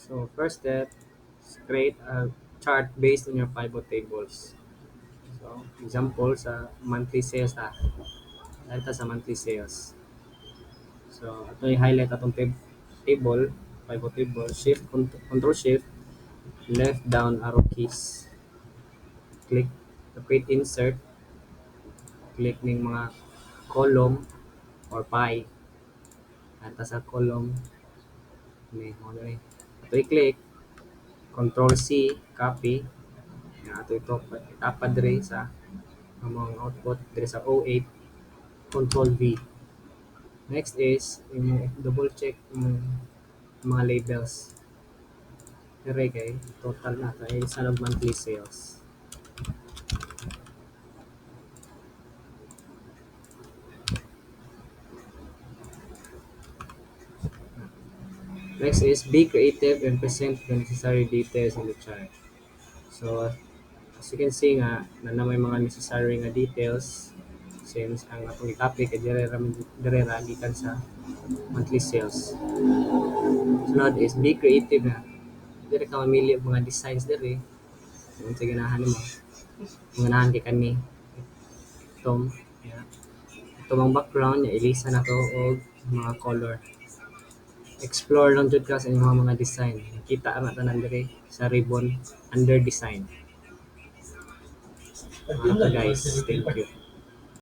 So first step is create a chart based on your pivot tables. So example sa monthly sales data sa monthly sales. So ito i-highlight atong table, pivot table, control shift, left down arrow keys, click to create insert, click ning mga column or pie data sa column ni mo diri. Ito i-click, control C, copy, ato ito itapad diri sa among output diri sa O8, control V. Next is yung double check yung mga labels. Dire kay total na tayo sa monthly sales. Next is be creative and present the necessary details in the chart. So as you can see nga na may mga necessary nga details since ang atong topic ay dire ra gikan sa monthly sales. Sunod is be creative na. Dire ka mamili og mga designs dire. Kung sa ganahan mo. Kung ganahan kay kani. Itong, yeah. Itong ang background niya, ilisa na to og mga color. Explore lang jud ka sa inyong mga design. Kita ang tanan dire sa ribbon under design. Guys, thank you.